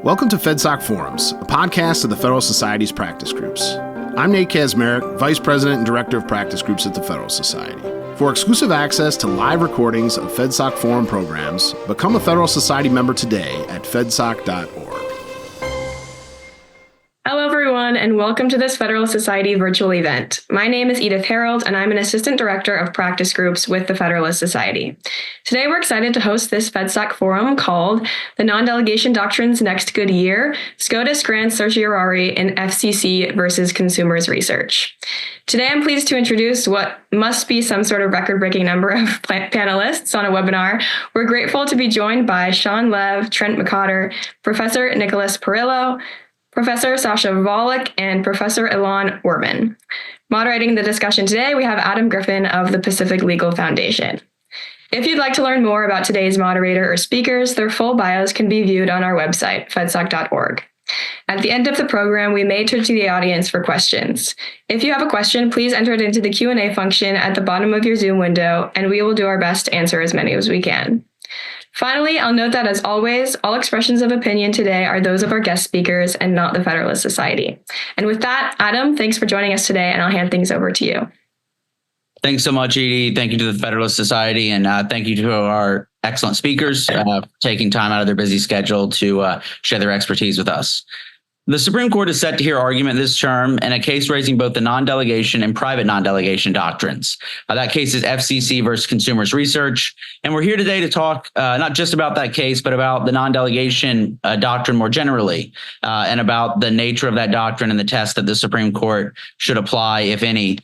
Welcome to FedSoc Forums, a podcast of the Federalist Society's practice groups. I'm Nate Kazmarek, Vice President and Director of Practice Groups at the Federalist Society. For exclusive access to live recordings of FedSoc Forum programs, become a Federalist Society member today at fedsoc.org. Hello, everyone, and welcome to this Federalist Society virtual event. My name is Edith Harold, and I'm an Assistant Director of Practice Groups with the Federalist Society. Today, we're excited to host this FedSoc Forum called the Nondelegation Doctrines Next Good Year, SCOTUS Grants Certiorari in FCC versus Consumers Research. Today, I'm pleased to introduce what must be some sort of record-breaking number of panelists on a webinar. We're grateful to be joined by Sean Lev, Trent McCotter, Professor Nicholas Perillo, Professor Sasha Volek, and Professor Ilan Werman. Moderating the discussion today, we have Adam Griffin of the Pacific Legal Foundation. If you'd like to learn more about today's moderator or speakers, their full bios can be viewed on our website, fedsoc.org. At the end of the program, we may turn to the audience for questions. If you have a question, please enter it into the Q&A function at the bottom of your Zoom window, and we will do our best to answer as many as we can. Finally, I'll note that, as always, all expressions of opinion today are those of our guest speakers and not the Federalist Society. And with that, Adam, thanks for joining us today, and I'll hand things over to you. Thanks so much, Edie. Thank you to the Federalist Society, and thank you to our excellent speakers taking time out of their busy schedule to share their expertise with us. The Supreme Court is set to hear argument this term in a case raising both the non-delegation and private non-delegation doctrines. That case is FCC versus Consumers Research. And we're here today to talk not just about that case, but about the non-delegation doctrine more generally, and about the nature of that doctrine and the test that the Supreme Court should apply, if any,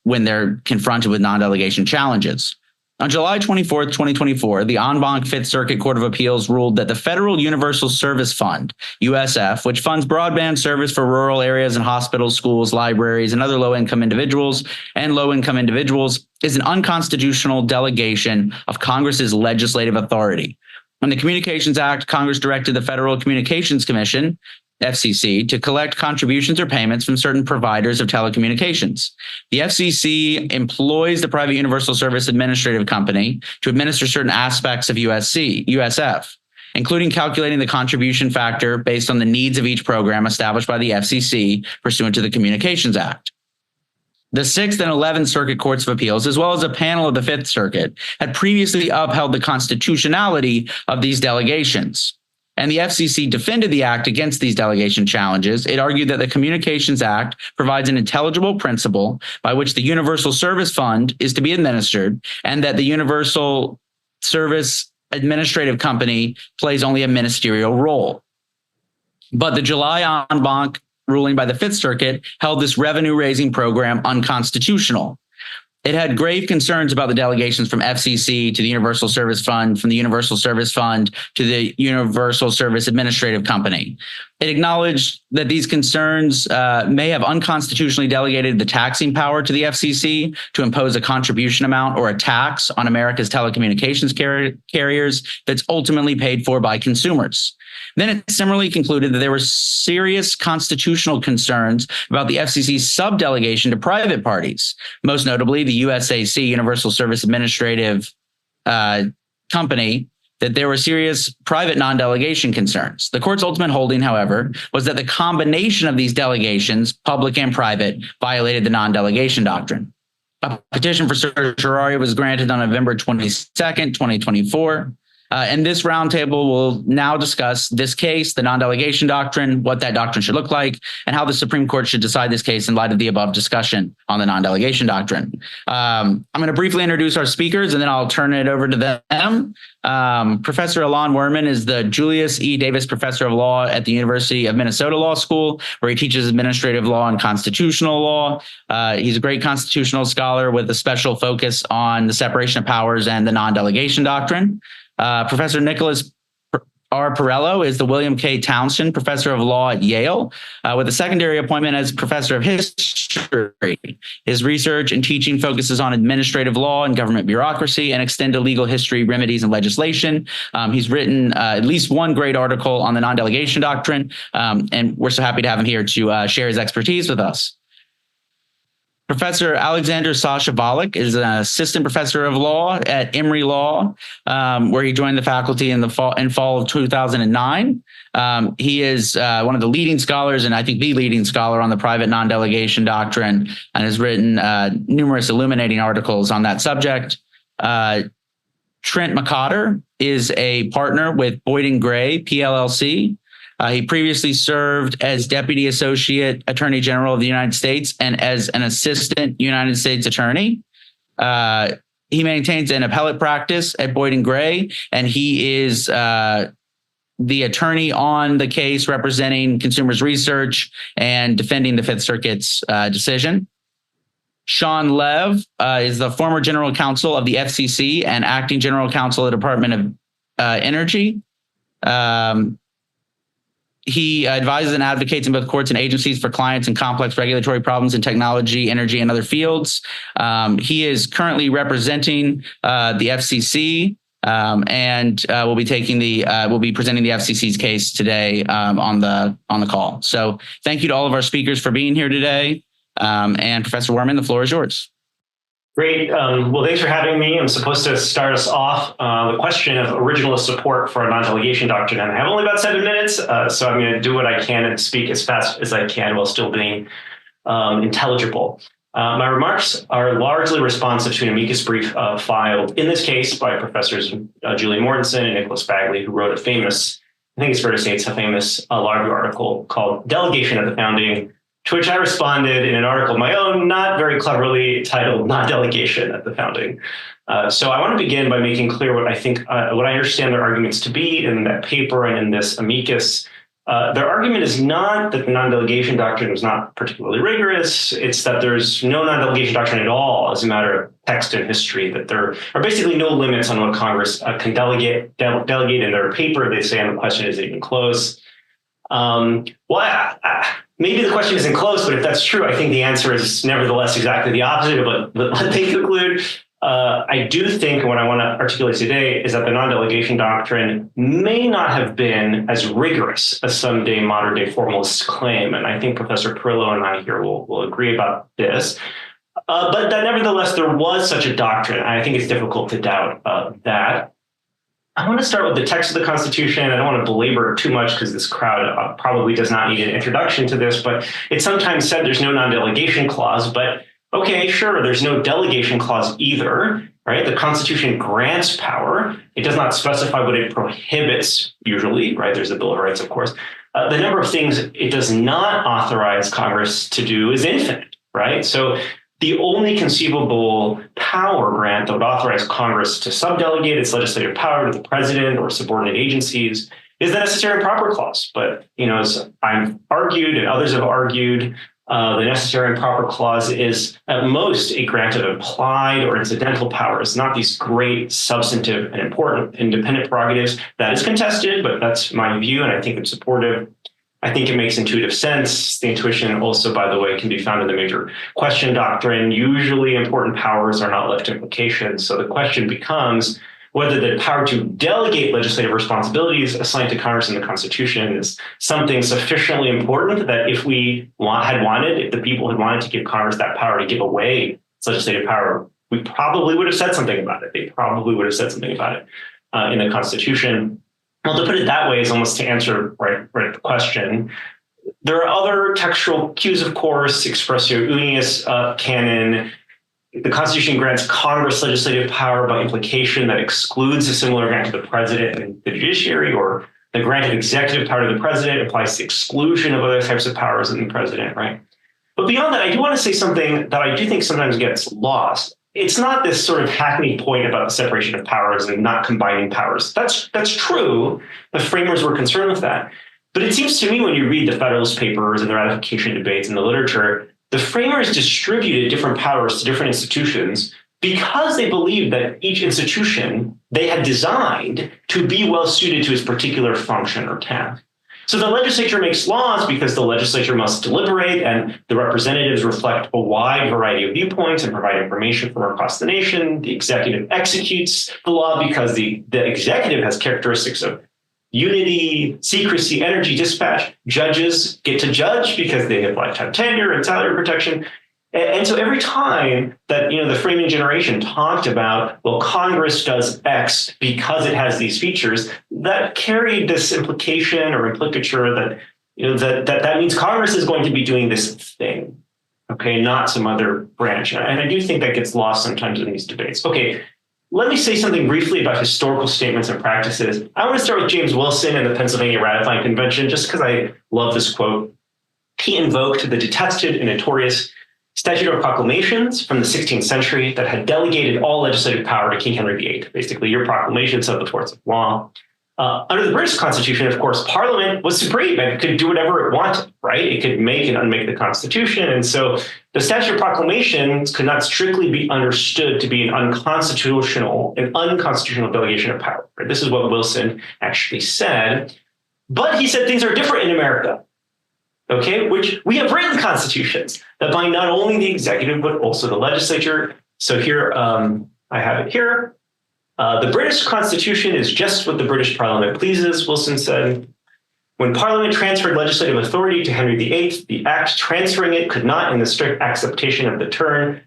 when they're confronted with non-delegation challenges. On July 24th, 2024, the en banc Fifth Circuit Court of Appeals ruled that the Federal Universal Service Fund, USF, which funds broadband service for rural areas and hospitals, schools, libraries, and other low-income individuals, is an unconstitutional delegation of Congress's legislative authority. In the Communications Act, Congress directed the Federal Communications Commission, FCC, to collect contributions or payments from certain providers of telecommunications. The FCC employs the Private Universal Service Administrative Company to administer certain aspects of USF, including calculating the contribution factor based on the needs of each program established by the FCC pursuant to the Communications Act. The 6th and 11th Circuit Courts of Appeals, as well as a panel of the 5th Circuit, had previously upheld the constitutionality of these delegations. And the FCC defended the act against these delegation challenges. It argued that the Communications Act provides an intelligible principle by which the Universal Service Fund is to be administered, and that the Universal Service Administrative Company plays only a ministerial role. But the July en banc ruling by the Fifth Circuit held this revenue-raising program unconstitutional. It had grave concerns about the delegations from FCC to the Universal Service Fund, from the Universal Service Fund to the Universal Service Administrative Company. It acknowledged that these concerns may have unconstitutionally delegated the taxing power to the FCC to impose a contribution amount or a tax on America's telecommunications carriers that's ultimately paid for by consumers. Then it similarly concluded that there were serious constitutional concerns about the FCC's subdelegation to private parties, most notably the USAC, Universal Service Administrative Company, that there were serious private non-delegation concerns. The court's ultimate holding, however, was that the combination of these delegations, public and private, violated the non-delegation doctrine. A petition for certiorari was granted on November 22nd, 2024. And this roundtable will now discuss this case, the non-delegation doctrine, what that doctrine should look like, and how the Supreme Court should decide this case in light of the above discussion on the non-delegation doctrine. I'm going to briefly introduce our speakers, and then I'll turn it over to them. Professor Ilan Werman is the Julius E. Davis Professor of Law at the University of Minnesota Law School, where he teaches administrative law and constitutional law. He's a great constitutional scholar with a special focus on the separation of powers and the non-delegation doctrine. Professor Nicholas R. Perillo is the William K. Townsend Professor of Law at Yale, with a secondary appointment as Professor of History. His research and teaching focuses on administrative law and government bureaucracy and extended legal history, remedies, and legislation. He's written at least one great article on the non-delegation doctrine, and we're so happy to have him here to share his expertise with us. Professor Alexander Sasha Volek is an assistant professor of law at Emory Law, where he joined the faculty in fall of 2009. He is one of the leading scholars, and I think the leading scholar on the private non-delegation doctrine, and has written numerous illuminating articles on that subject. Trent McCotter is a partner with Boyd & Gray, PLLC. He previously served as Deputy Associate Attorney General of the United States and as an Assistant United States Attorney. He maintains an appellate practice at Boyd & Gray, and he is the attorney on the case representing Consumers Research and defending the Fifth Circuit's decision. Sean Lev is the former General Counsel of the FCC and Acting General Counsel of the Department of Energy. He advises and advocates in both courts and agencies for clients in complex regulatory problems in technology, energy, and other fields. He is currently representing the FCC and will be presenting the FCC's case today on the call. So thank you to all of our speakers for being here today. And Professor Worman, the floor is yours. Great. Well, thanks for having me. I'm supposed to start us off the question of originalist support for a non-delegation doctrine. And I have only about 7 minutes, so I'm going to do what I can and speak as fast as I can while still being intelligible. My remarks are largely responsive to an amicus brief filed, in this case, by Professors Julie Mortensen and Nicholas Bagley, who wrote a famous, I think it's fair to say it's a famous law review article called Delegation at the Founding, to which I responded in an article of my own, not very cleverly titled Non-Delegation at the Founding. So I want to begin by making clear what I think, what I understand their arguments to be in that paper and in this amicus. Their argument is not that the non-delegation doctrine was not particularly rigorous. It's that there's no non-delegation doctrine at all as a matter of text and history, that there are basically no limits on what Congress can delegate in their paper. They say, and the question isn't even close. Maybe the question isn't close, but if that's true, I think the answer is nevertheless exactly the opposite of what they conclude. I do think, and what I want to articulate today is that the non-delegation doctrine may not have been as rigorous as some modern day formalists claim. And I think Professor Perillo and I here will agree about this. But that nevertheless, there was such a doctrine. I think it's difficult to doubt that. I want to start with the text of the Constitution. I don't want to belabor it too much because this crowd probably does not need an introduction to this, but it's sometimes said there's no non-delegation clause, but okay, sure, there's no delegation clause either, right? The Constitution grants power. It does not specify what it prohibits usually, right? There's the Bill of Rights, of course. The number of things it does not authorize Congress to do is infinite, right? So the only conceivable power grant that would authorize Congress to subdelegate its legislative power to the president or subordinate agencies is the necessary and proper clause. But, as I've argued and others have argued, the necessary and proper clause is at most a grant of implied or incidental powers, not these great substantive and important independent prerogatives. That is contested, but that's my view, and I think it's supportive. I think it makes intuitive sense. The intuition also, by the way, can be found in the major question doctrine. Usually important powers are not left to implication. So the question becomes whether the power to delegate legislative responsibilities assigned to Congress in the Constitution is something sufficiently important that if the people had wanted to give Congress that power to give away legislative power, we probably would have said something about it. They probably would have said something about it in the Constitution. Well, to put it that way is almost to answer right the question. There are other textual cues, of course, expressio unius canon. The Constitution grants Congress legislative power by implication that excludes a similar grant to the president and the judiciary, or the grant of executive power to the president applies to exclusion of other types of powers in the president, right? But beyond that, I do want to say something that I do think sometimes gets lost. It's not this sort of hackneyed point about the separation of powers and not combining powers. That's true. The framers were concerned with that. But it seems to me when you read the Federalist Papers and the ratification debates in the literature, the framers distributed different powers to different institutions because they believed that each institution they had designed to be well suited to its particular function or task. So the legislature makes laws because the legislature must deliberate and the representatives reflect a wide variety of viewpoints and provide information from across the nation. The executive executes the law because the executive has characteristics of unity, secrecy, energy, dispatch. Judges get to judge because they have lifetime tenure and salary protection. And so every time that, the framing generation talked about, well, Congress does X because it has these features, that carried this implication or implicature that, that means Congress is going to be doing this thing, okay, not some other branch. And I do think that gets lost sometimes in these debates. Okay, let me say something briefly about historical statements and practices. I want to start with James Wilson and the Pennsylvania Ratifying Convention, just because I love this quote. He invoked the detested and notorious Statute of Proclamations from the 16th century that had delegated all legislative power to King Henry VIII. Basically, your proclamations of the force of law. Under the British Constitution, of course, Parliament was supreme and could do whatever it wanted, right? It could make and unmake the Constitution. And so the Statute of Proclamations could not strictly be understood to be an unconstitutional delegation of power. Right? This is what Wilson actually said. But he said things are different in America, okay? Which we have written constitutions that bind not only the executive, but also the legislature. So here, I have it here. The British Constitution is just what the British Parliament pleases, Wilson said. When Parliament transferred legislative authority to Henry VIII, the act transferring it could not, in the strict acceptation of the term,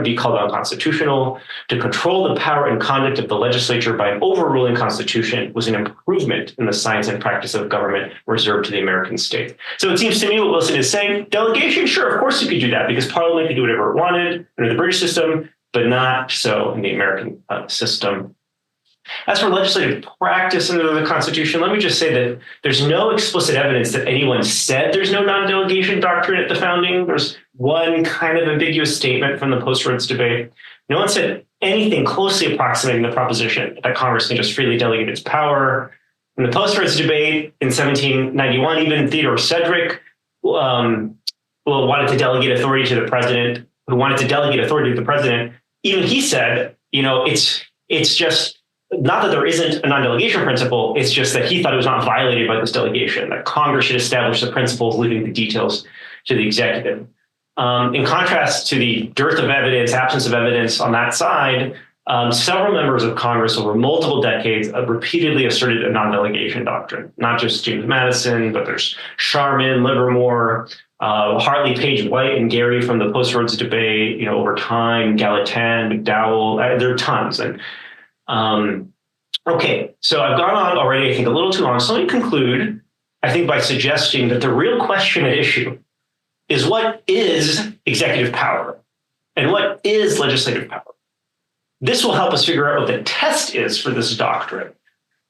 be called unconstitutional. To control the power and conduct of the legislature by an overruling constitution was an improvement in the science and practice of government reserved to the American state. So it seems to me what Wilson is saying, delegation, sure, of course you could do that because Parliament could do whatever it wanted under the British system, but not so in the American system. As for legislative practice under the Constitution, let me just say that there's no explicit evidence that anyone said there's no non-delegation doctrine at the founding. There's one kind of ambiguous statement from the post-Rhodes debate. No one said anything closely approximating the proposition that Congress can just freely delegate its power. In the post-Rhodes debate in 1791, even Theodore Sedgwick wanted to delegate authority to the president, even he said, it's just not that there isn't a non-delegation principle, it's just that he thought it was not violated by this delegation, that Congress should establish the principles, leaving the details to the executive. In contrast to the dearth of evidence, absence of evidence on that side, several members of Congress over multiple decades have repeatedly asserted a non-delegation doctrine, not just James Madison, but there's Sharman, Livermore, Hartley, Page, White, and Gary from the post-Rhodes debate, over time, Gallatin, McDowell, there are tons. And okay, so I've gone on already, I think, a little too long. So let me conclude, I think, by suggesting that the real question at issue is what is executive power and what is legislative power? This will help us figure out what the test is for this doctrine.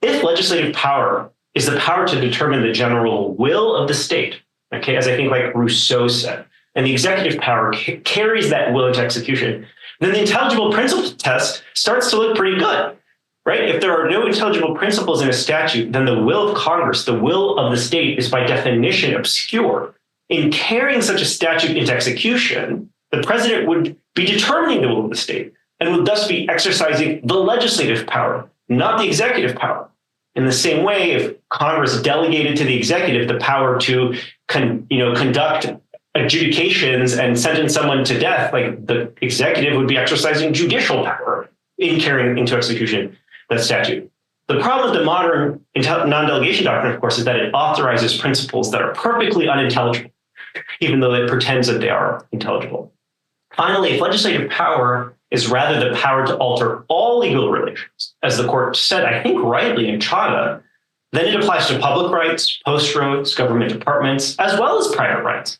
If legislative power is the power to determine the general will of the state, okay, as I think like Rousseau said, and the executive power carries that will into execution, then the intelligible principles test starts to look pretty good, right? If there are no intelligible principles in a statute, then the will of Congress, the will of the state, is by definition obscure. In carrying such a statute into execution, the president would be determining the will of the state and would thus be exercising the legislative power, not the executive power. In the same way, if Congress delegated to the executive the power to conduct adjudications and sentence someone to death, like the executive would be exercising judicial power in carrying into execution that statute. The problem with the modern non-delegation doctrine, of course, is that it authorizes principles that are perfectly unintelligible, even though it pretends that they are intelligible. Finally, if legislative power is rather the power to alter all legal relations, as the court said, I think rightly in Chadha, then it applies to public rights, post-Rhodes, government departments, as well as private rights.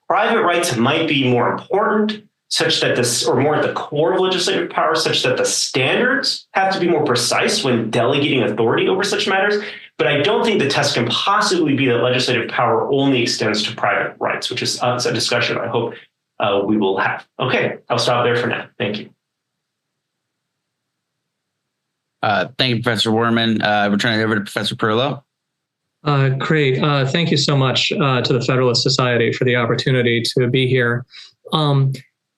Private rights might be more important, such that or more at the core of legislative power, such that the standards have to be more precise when delegating authority over such matters. But I don't think the test can possibly be that legislative power only extends to private rights, which is a discussion I hope we will have. Okay, I'll stop there for now. Thank you. Thank you, Professor Werman. We're turning it over to Professor Perillo. Great. Thank you so much to the Federalist Society for the opportunity to be here.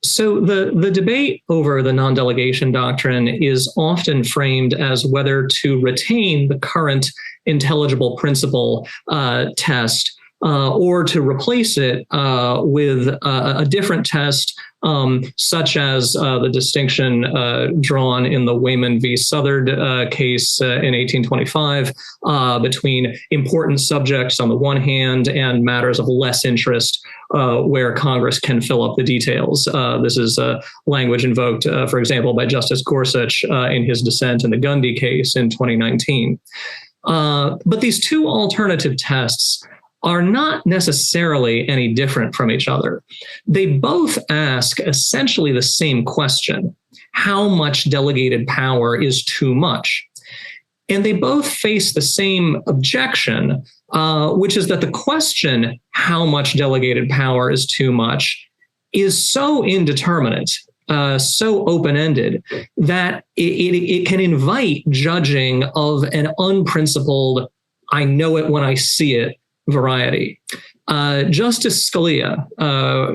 So the debate over the non-delegation doctrine is often framed as whether to retain the current intelligible principle test or to replace it with a different test, such as the distinction drawn in the Wayman v. Southard case in 1825 between important subjects on the one hand and matters of less interest where Congress can fill up the details. This is language invoked, for example, by Justice Gorsuch in his dissent in the Gundy case in 2019. But these two alternative tests are not necessarily any different from each other. They both ask essentially the same question: how much delegated power is too much? And they both face the same objection, which is that the question, how much delegated power is too much, is so indeterminate, so open-ended, that it can invite judging of an unprincipled, I know it when I see it variety. Justice Scalia,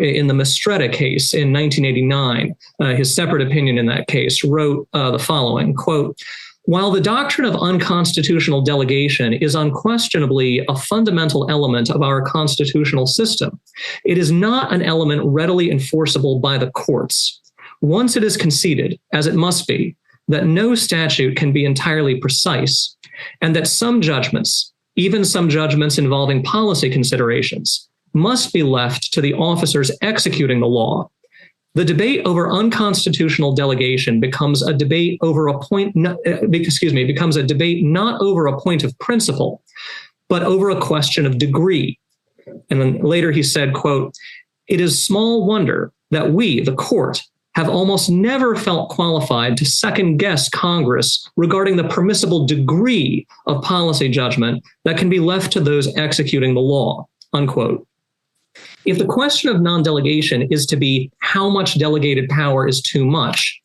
in the Mistretta case in 1989, his separate opinion in that case, wrote the following, quote, "While the doctrine of unconstitutional delegation is unquestionably a fundamental element of our constitutional system, it is not an element readily enforceable by the courts. Once it is conceded, as it must be, that no statute can be entirely precise, and that some judgments, even some judgments involving policy considerations, must be left to the officers executing the law, the debate over unconstitutional delegation becomes a debate over a point, becomes a debate not over a point of principle, but over a question of degree." And then later he said, quote, "It is small wonder that we, the court, have almost never felt qualified to second guess Congress regarding the permissible degree of policy judgment that can be left to those executing the law," unquote. If the question of non-delegation is to be how much delegated power is too much,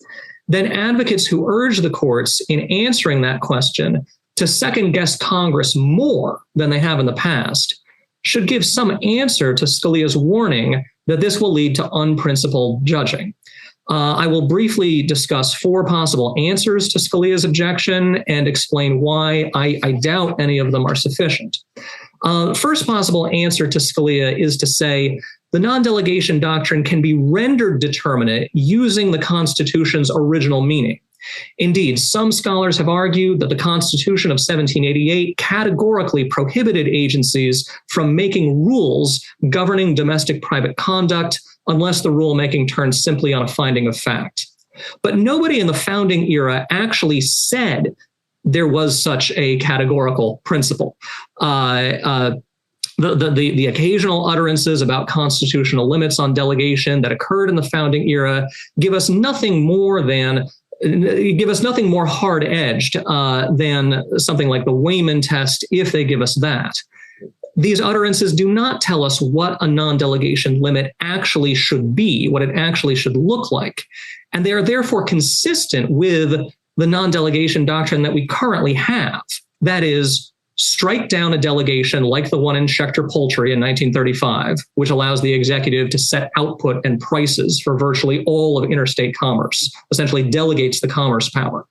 then advocates who urge the courts in answering that question to second guess Congress more than they have in the past should give some answer to Scalia's warning that this will lead to unprincipled judging. I will briefly discuss 4 possible answers to Scalia's objection and explain why I doubt any of them are sufficient. The first possible answer to Scalia is to say the non-delegation doctrine can be rendered determinate using the Constitution's original meaning. Indeed, some scholars have argued that the Constitution of 1788 categorically prohibited agencies from making rules governing domestic private conduct unless the rulemaking turns simply on a finding of fact. But nobody in the founding era actually said there was such a categorical principle. The occasional utterances about constitutional limits on delegation that occurred in the founding era give us nothing more hard-edged than something like the Wayman test, if they give us that. These utterances do not tell us what a non-delegation limit actually should be, what it actually should look like. And they are therefore consistent with the non-delegation doctrine that we currently have. That is, strike down a delegation like the one in Schechter Poultry in 1935, which allows the executive to set output and prices for virtually all of interstate commerce, essentially delegates the commerce power.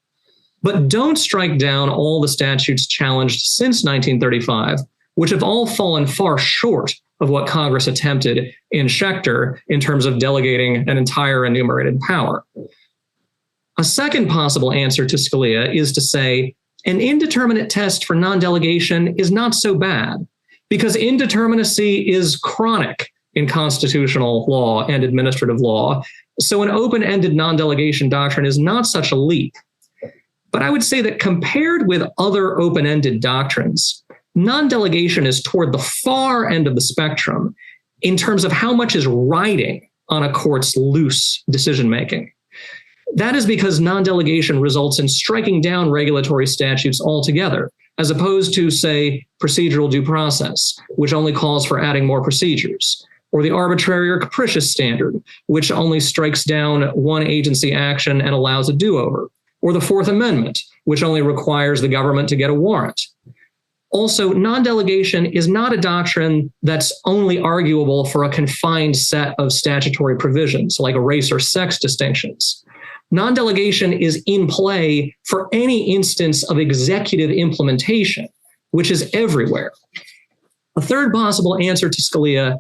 But don't strike down all the statutes challenged since 1935, which have all fallen far short of what Congress attempted in Schechter in terms of delegating an entire enumerated power. A second possible answer to Scalia is to say an indeterminate test for non-delegation is not so bad because indeterminacy is chronic in constitutional law and administrative law. So an open-ended non-delegation doctrine is not such a leap. But I would say that compared with other open-ended doctrines, non-delegation is toward the far end of the spectrum in terms of how much is riding on a court's loose decision-making. That is because non-delegation results in striking down regulatory statutes altogether, as opposed to, say, procedural due process, which only calls for adding more procedures, or the arbitrary or capricious standard, which only strikes down one agency action and allows a do-over, or the Fourth Amendment, which only requires the government to get a warrant. Also, non-delegation is not a doctrine that's only arguable for a confined set of statutory provisions, like race or sex distinctions. Non-delegation is in play for any instance of executive implementation, which is everywhere. A third possible answer to Scalia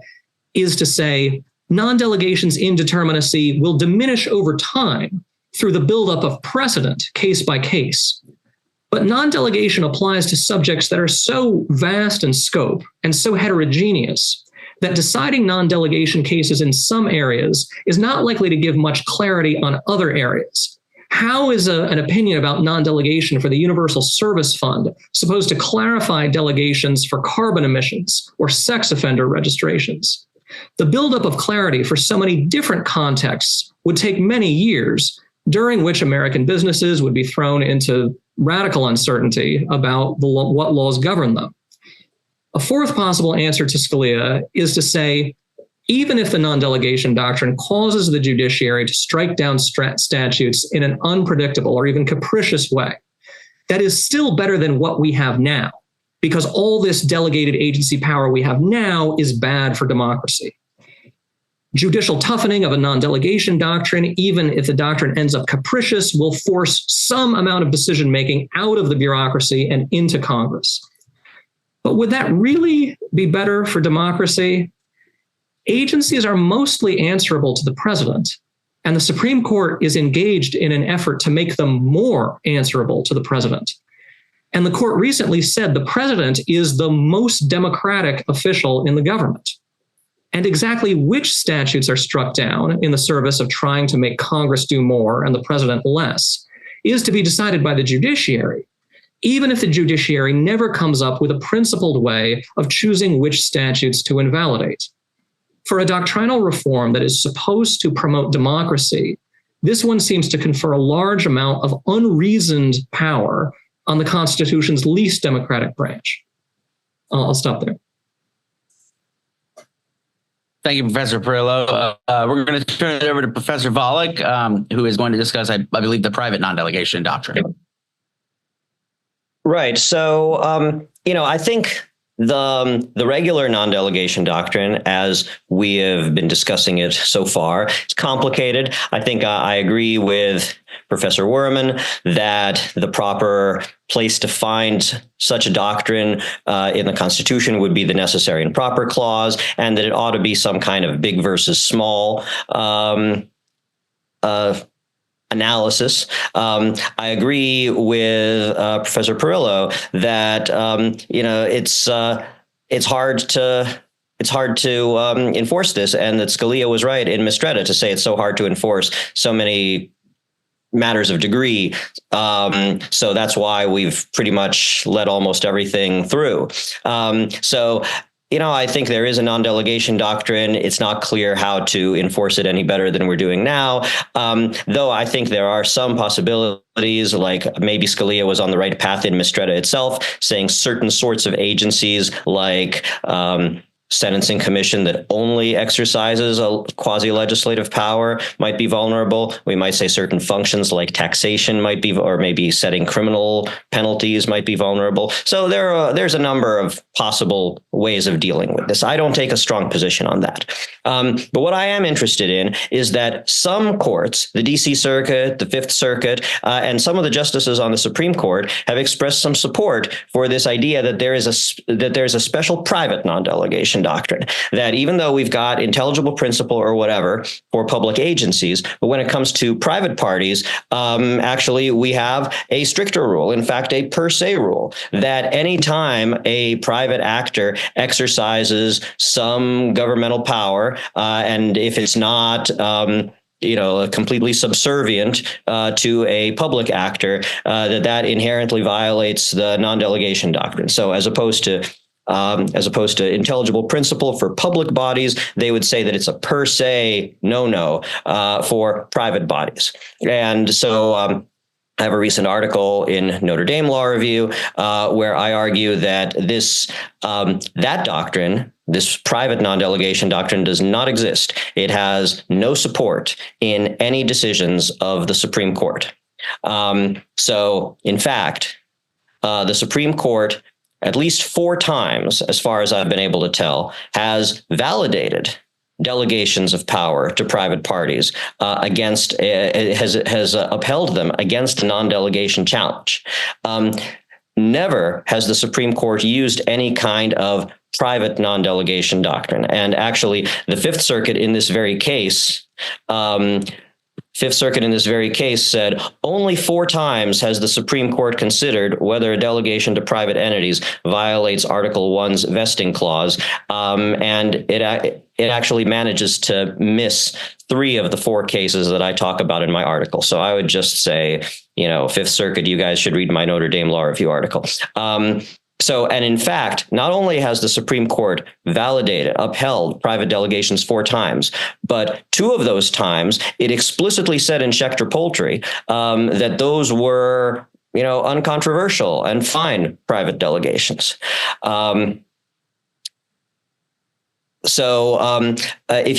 is to say non-delegation's indeterminacy will diminish over time through the buildup of precedent case by case. But non-delegation applies to subjects that are so vast in scope and so heterogeneous that deciding non-delegation cases in some areas is not likely to give much clarity on other areas. How is an opinion about non-delegation for the Universal Service Fund supposed to clarify delegations for carbon emissions or sex offender registrations? The buildup of clarity for so many different contexts would take many years, during which American businesses would be thrown into radical uncertainty about what laws govern them. A fourth possible answer to Scalia is to say, even if the non-delegation doctrine causes the judiciary to strike down statutes in an unpredictable or even capricious way, that is still better than what we have now, because all this delegated agency power we have now is bad for democracy. Judicial toughening of a non-delegation doctrine, even if the doctrine ends up capricious, will force some amount of decision-making out of the bureaucracy and into Congress. But would that really be better for democracy? Agencies are mostly answerable to the president, and the Supreme Court is engaged in an effort to make them more answerable to the president. And the court recently said the president is the most democratic official in the government. And exactly which statutes are struck down in the service of trying to make Congress do more and the president less is to be decided by the judiciary, even if the judiciary never comes up with a principled way of choosing which statutes to invalidate. For a doctrinal reform that is supposed to promote democracy, this one seems to confer a large amount of unreasoned power on the Constitution's least democratic branch. I'll stop there. Thank you, Professor Perillo. We're going to turn it over to Professor Volek, who is going to discuss, I believe, the private non-delegation doctrine. Right. So, I think the regular non-delegation doctrine, as we have been discussing it so far, it's complicated. I think I agree with Professor Werman that the proper place to find such a doctrine in the Constitution would be the necessary and proper clause, and that it ought to be some kind of big versus small analysis. I agree with Professor Perillo that it's hard to enforce this, and that Scalia was right in Mistretta to say it's so hard to enforce so many matters of degree. So that's why we've pretty much let almost everything through. I think there is a non-delegation doctrine. It's not clear how to enforce it any better than we're doing now, though I think there are some possibilities, like maybe Scalia was on the right path in Mistretta itself, saying certain sorts of agencies like sentencing commission that only exercises a quasi-legislative power might be vulnerable. We might say certain functions like taxation might be, or maybe setting criminal penalties might be vulnerable. So there's a number of possible ways of dealing with this. I don't take a strong position on that. But what I am interested in is that some courts, the DC Circuit, the Fifth Circuit, and some of the justices on the Supreme Court have expressed some support for this idea that there's a special private non-delegation doctrine, that even though we've got intelligible principle or whatever for public agencies, but when it comes to private parties, actually we have a stricter rule, in fact, a per se rule, that any time a private actor exercises some governmental power, and if it's not completely subservient to a public actor, that inherently violates the non-delegation doctrine. So as opposed to intelligible principle for public bodies, they would say that it's a per se no for private bodies. And so I have a recent article in Notre Dame Law Review where I argue that that doctrine, this private non-delegation doctrine, does not exist. It has no support in any decisions of the Supreme Court. So, in fact, the Supreme Court, at least 4 times, as far as I've been able to tell, has validated delegations of power to private parties has upheld them against a non-delegation challenge. Never has the Supreme Court used any kind of private non-delegation doctrine. And actually, the Fifth Circuit in this very case, said only 4 times has the Supreme Court considered whether a delegation to private entities violates Article 1's vesting clause, and it actually manages to miss 3 of the 4 cases that I talk about in my article. So I would just say, Fifth Circuit, you guys should read my Notre Dame Law Review article. And in fact, not only has the Supreme Court upheld private delegations 4 times, but 2 of those times it explicitly said in Schechter Poultry that those were, uncontroversial and fine private delegations. If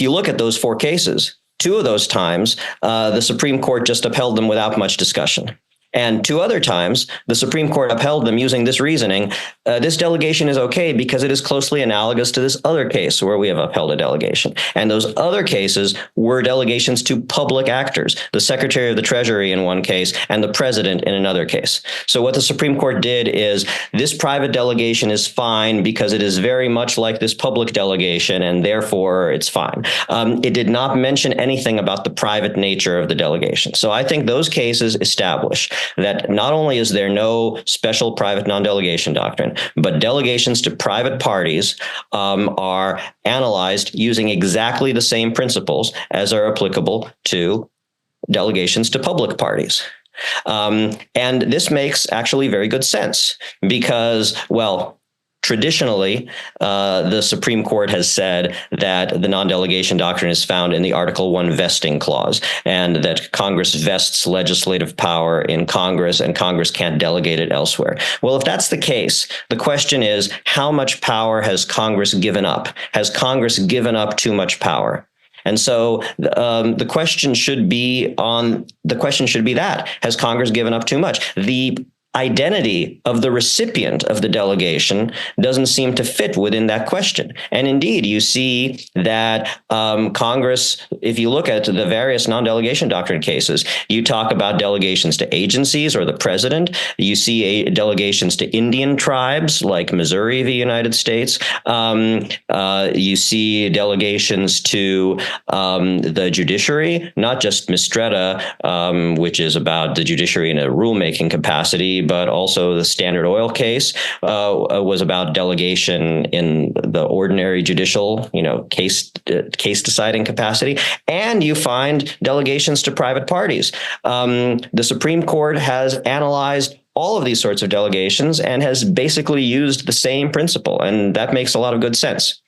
you look at those 4 cases, 2 of those times, the Supreme Court just upheld them without much discussion. And 2 other times, the Supreme Court upheld them using this reasoning. This delegation is okay because it is closely analogous to this other case where we have upheld a delegation. And those other cases were delegations to public actors, the Secretary of the Treasury in one case and the President in another case. So what the Supreme Court did is this private delegation is fine because it is very much like this public delegation, and therefore it's fine. It did not mention anything about the private nature of the delegation. So I think those cases establish that not only is there no special private non-delegation doctrine, but delegations to private parties are analyzed using exactly the same principles as are applicable to delegations to public parties. And this makes actually very good sense because, traditionally, the Supreme Court has said that the non-delegation doctrine is found in the Article 1 vesting clause, and that Congress vests legislative power in Congress, and Congress can't delegate it elsewhere. Well, if that's the case, the question is, how much power has Congress given up? Has Congress given up too much power? And so the question should be that, has Congress given up too much? The identity of the recipient of the delegation doesn't seem to fit within that question. And indeed, you see that Congress, if you look at the various non-delegation doctrine cases, you talk about delegations to agencies or the president. You see delegations to Indian tribes like Missouri, the United States. You see delegations to the judiciary, not just Mistretta, which is about the judiciary in a rulemaking capacity, but also the Standard Oil case was about delegation in the ordinary judicial, case deciding capacity. And you find delegations to private parties. The Supreme Court has analyzed all of these sorts of delegations and has basically used the same principle, and that makes a lot of good sense.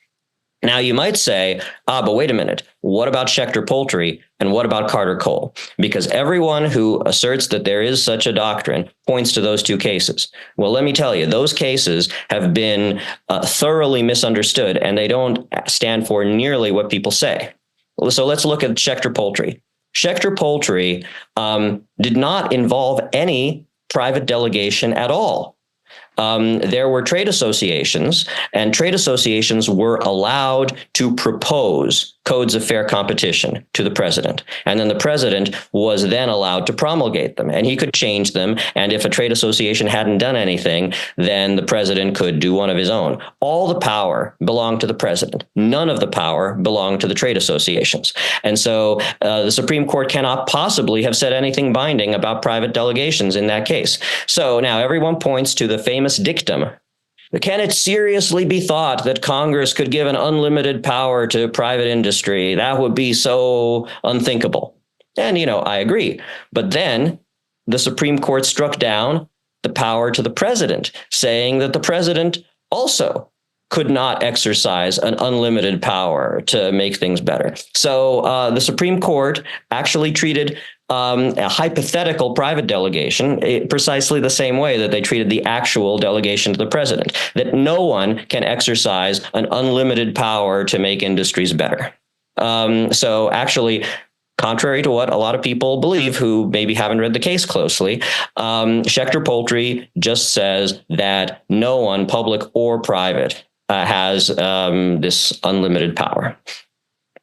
Now, you might say, but wait a minute, what about Schechter Poultry and what about Carter Cole? Because everyone who asserts that there is such a doctrine points to those 2 cases. Well, let me tell you, those cases have been thoroughly misunderstood, and they don't stand for nearly what people say. So let's look at Schechter Poultry. Schechter Poultry did not involve any private delegation at all. There were trade associations, and trade associations were allowed to propose codes of fair competition to the president. And then the president was then allowed to promulgate them, and he could change them. And if a trade association hadn't done anything, then the president could do one of his own. All the power belonged to the president. None of the power belonged to the trade associations. And so the Supreme Court cannot possibly have said anything binding about private delegations in that case. So now everyone points to the famous dictum. Can it seriously be thought that Congress could give an unlimited power to private industry? That would be so unthinkable. And, I agree. But then the Supreme Court struck down the power to the president, saying that the president also could not exercise an unlimited power to make things better. So the Supreme Court actually treated a hypothetical private delegation precisely the same way that they treated the actual delegation to the president, that no one can exercise an unlimited power to make industries better. So actually, contrary to what a lot of people believe who maybe haven't read the case closely, Schechter Poultry just says that no one, public or private, has this unlimited power.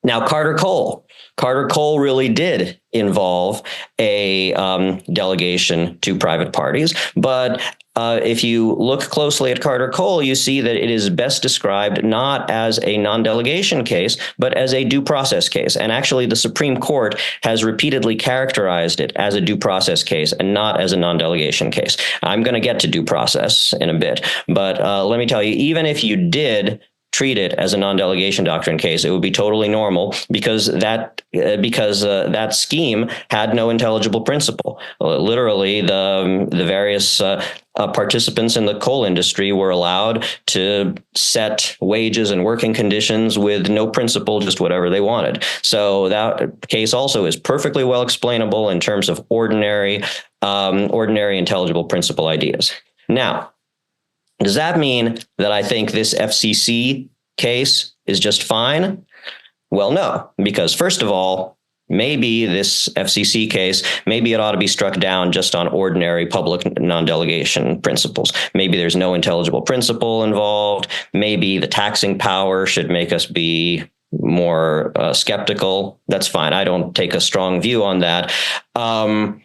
Now, Carter Cole really did involve a delegation to private parties, but if you look closely at Carter Cole, you see that it is best described not as a non-delegation case, but as a due process case. And actually, the Supreme Court has repeatedly characterized it as a due process case and not as a non-delegation case. I'm going to get to due process in a bit, but let me tell you, even if you did treat it as a non-delegation doctrine case, it would be totally normal because that scheme had no intelligible principle. Literally, the various participants in the coal industry were allowed to set wages and working conditions with no principle, just whatever they wanted. So that case also is perfectly well explainable in terms of ordinary intelligible principle ideas. Now, does that mean that I think this FCC case is just fine? Well, no, because first of all, maybe this FCC case, maybe it ought to be struck down just on ordinary public non-delegation principles. Maybe there's no intelligible principle involved. Maybe the taxing power should make us be more skeptical. That's fine. I don't take a strong view on that. But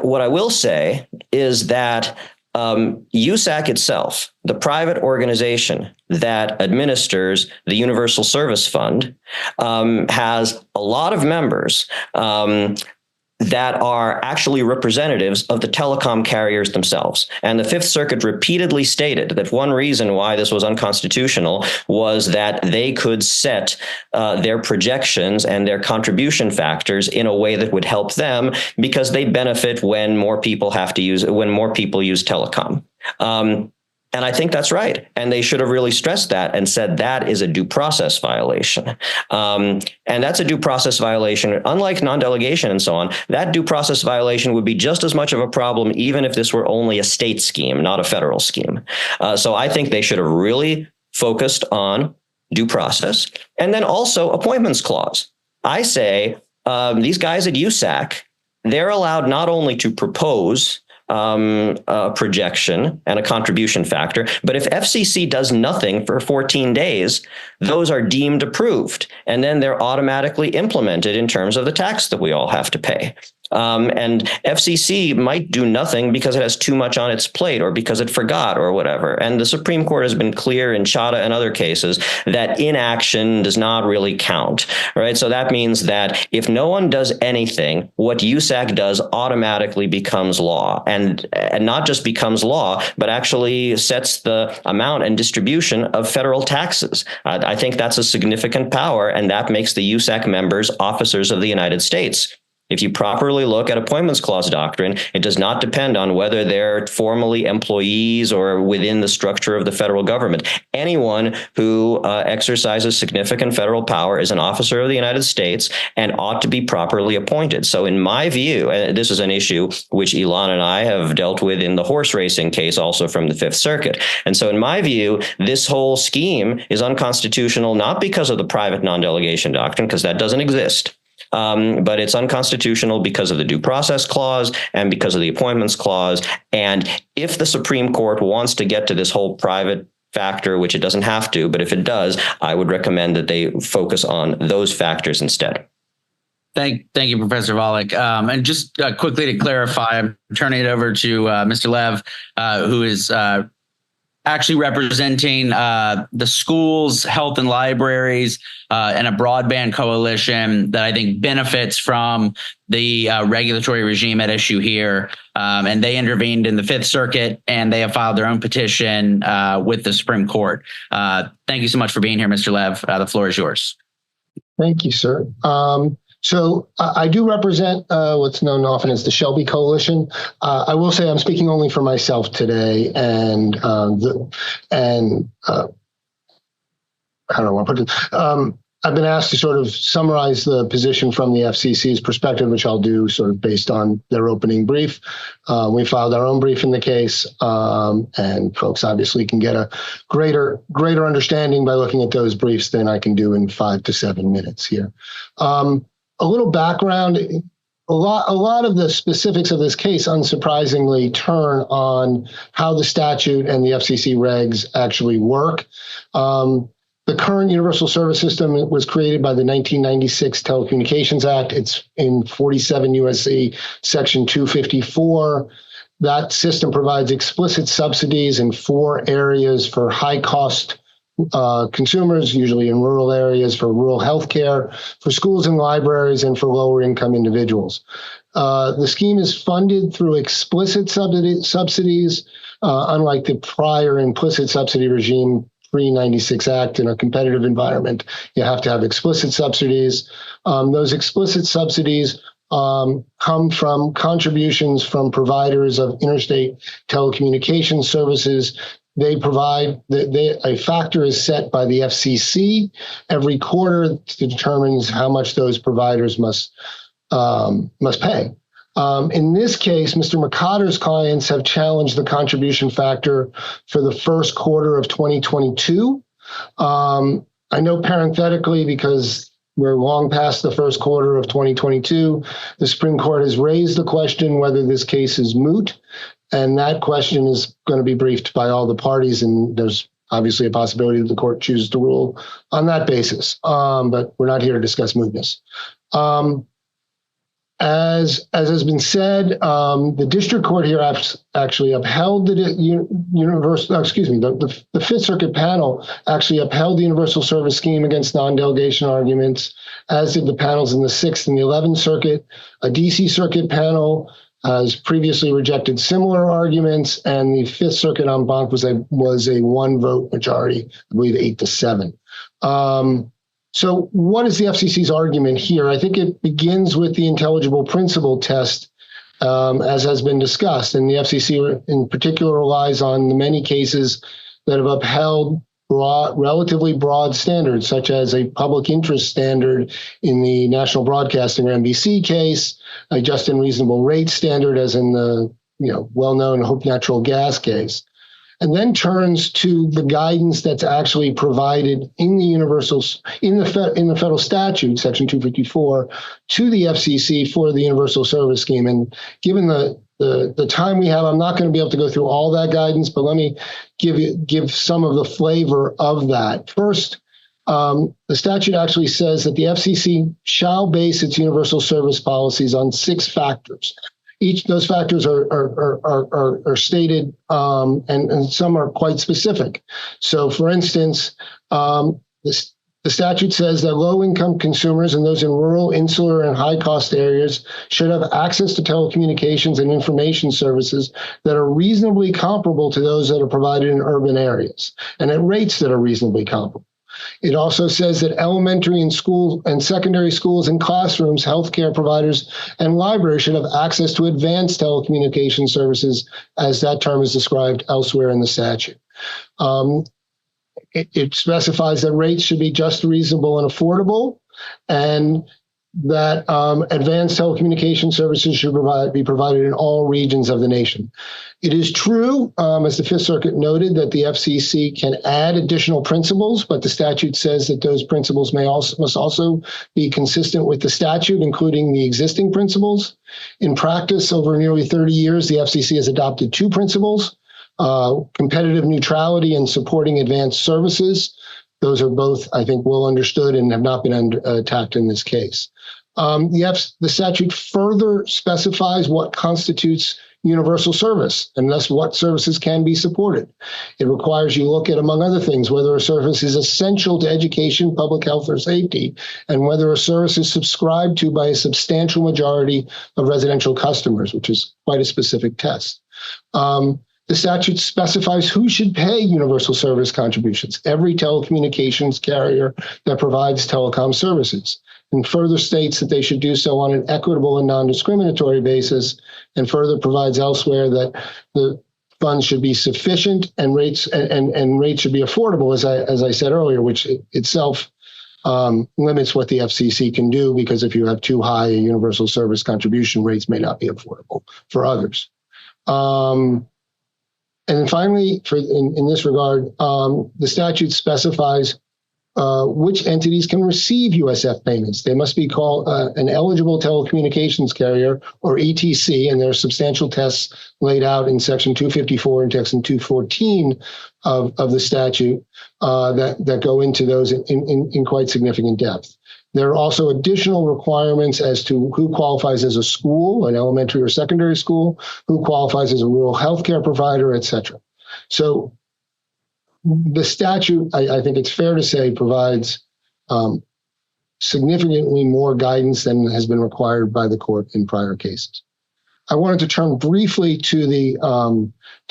what I will say is that USAC itself, the private organization that administers the Universal Service Fund, has a lot of members that are actually representatives of the telecom carriers themselves. And the Fifth Circuit repeatedly stated that one reason why this was unconstitutional was that they could set their projections and their contribution factors in a way that would help them because they benefit when more people use telecom. And I think that's right. And they should have really stressed that and said that is a due process violation. And that's a due process violation. Unlike non-delegation and so on, that due process violation would be just as much of a problem even if this were only a state scheme, not a federal scheme. So I think they should have really focused on due process. And then also appointments clause. I say these guys at USAC, they're allowed not only to propose a projection and a contribution factor. But if FCC does nothing for 14 days, those are deemed approved. And then they're automatically implemented in terms of the tax that we all have to pay. And FCC might do nothing because it has too much on its plate or because it forgot or whatever. And the Supreme Court has been clear in Chadha and other cases that inaction does not really count, right? So that means that if no one does anything, what USAC does automatically becomes law, and not just becomes law, but actually sets the amount and distribution of federal taxes. I think that's a significant power, and that makes the USAC members officers of the United States. If you properly look at appointments clause doctrine, it does not depend on whether they're formally employees or within the structure of the federal government. Anyone who exercises significant federal power is an officer of the United States and ought to be properly appointed. So in my view, and this is an issue which Elon and I have dealt with in the horse racing case also from the Fifth Circuit. And so in my view, this whole scheme is unconstitutional, not because of the private non-delegation doctrine, because that doesn't exist. But it's unconstitutional because of the due process clause and because of the appointments clause. And if the Supreme Court wants to get to this whole private factor, which it doesn't have to, but if it does, I would recommend that they focus on those factors instead. Thank you, Professor Volek. And just quickly to clarify, I'm turning it over to Mr. Lev, who is actually representing the schools, health and libraries, and a broadband coalition that I think benefits from the regulatory regime at issue here. And they intervened in the Fifth Circuit, and they have filed their own petition with the Supreme Court. Thank you so much for being here, Mr. Lev. The floor is yours. Thank you, sir. So I do represent what's known often as the Shelby Coalition. I will say I'm speaking only for myself today, and how do I want to put it? I've been asked to sort of summarize the position from the FCC's perspective, which I'll do sort of based on their opening brief. We filed our own brief in the case, and folks obviously can get a greater understanding by looking at those briefs than I can do in 5 to 7 minutes here. A little background. A lot of the specifics of this case, unsurprisingly, turn on how the statute and the FCC regs actually work. The current universal service system was created by the 1996 Telecommunications Act. It's in 47 USC section 254. that system provides explicit subsidies in 4 areas for high-cost consumers, usually in rural areas, for rural healthcare, for schools and libraries, and for lower-income individuals. The scheme is funded through explicit subsidies, unlike the prior implicit subsidy regime pre-96 Act. In a competitive environment, you have to have explicit subsidies. Those explicit subsidies come from contributions from providers of interstate telecommunications services. They provide, a factor is set by the FCC every quarter to determine how much those providers must pay. In this case, Mr. McCotter's clients have challenged the contribution factor for the first quarter of 2022. I know parenthetically, because we're long past the first quarter of 2022, the Supreme Court has raised the question whether this case is moot. And that question is going to be briefed by all the parties, and there's obviously a possibility that the court chooses to rule on that basis. But we're not here to discuss mootness. As has been said, the district court here actually upheld the Fifth Circuit panel actually upheld the universal service scheme against non-delegation arguments, as did the panels in the 6th and the 11th Circuit. A DC Circuit panel has previously rejected similar arguments, and the Fifth Circuit en banc was a 1-vote majority, I believe 8-7. So what is the FCC's argument here? I think it begins with the intelligible principle test, as has been discussed, and the FCC in particular relies on the many cases that have upheld relatively broad standards, such as a public interest standard in the National Broadcasting or NBC case, a just and reasonable rate standard, as in the well-known Hope Natural Gas case, and then turns to the guidance that's actually provided in the federal statute, Section 254, to the FCC for the universal service scheme. And given the time we have, I'm not going to be able to go through all that guidance, but let me give some of the flavor of that. First, the statute actually says that the FCC shall base its universal service policies on 6 factors. Those factors are stated, and some are quite specific. So, for instance, the statute says that low-income consumers and those in rural, insular, and high-cost areas should have access to telecommunications and information services that are reasonably comparable to those that are provided in urban areas, and at rates that are reasonably comparable. It also says that elementary and school and secondary schools and classrooms, healthcare providers, and libraries should have access to advanced telecommunication services, as that term is described elsewhere in the statute. It specifies that rates should be just, reasonable, and affordable, and that advanced telecommunication services should be provided in all regions of the nation. It is true, as the Fifth Circuit noted, that the FCC can add additional principles, but the statute says that those principles must also be consistent with the statute, including the existing principles. In practice, over nearly 30 years, the FCC has adopted 2 principles: competitive neutrality and supporting advanced services. Those are both, I think, well understood and have not been attacked in this case. The statute further specifies what constitutes universal service, and thus what services can be supported. It requires you look at, among other things, whether a service is essential to education, public health, or safety, and whether a service is subscribed to by a substantial majority of residential customers, which is quite a specific test. The statute specifies who should pay universal service contributions: every telecommunications carrier that provides telecom services, and further states that they should do so on an equitable and non-discriminatory basis, and further provides elsewhere that the funds should be sufficient and rates should be affordable, as I said earlier, which itself limits what the FCC can do, because if you have too high a universal service contribution, rates may not be affordable for others. And then finally, in this regard, the statute specifies which entities can receive USF payments. They must be called an eligible telecommunications carrier, or ETC, and there are substantial tests laid out in Section 254 and Section 214 of the statute that go into those in quite significant depth. There are also additional requirements as to who qualifies as a school, an elementary or secondary school, who qualifies as a rural healthcare provider, et cetera. So the statute, I think it's fair to say, provides significantly more guidance than has been required by the court in prior cases. I wanted to turn briefly to the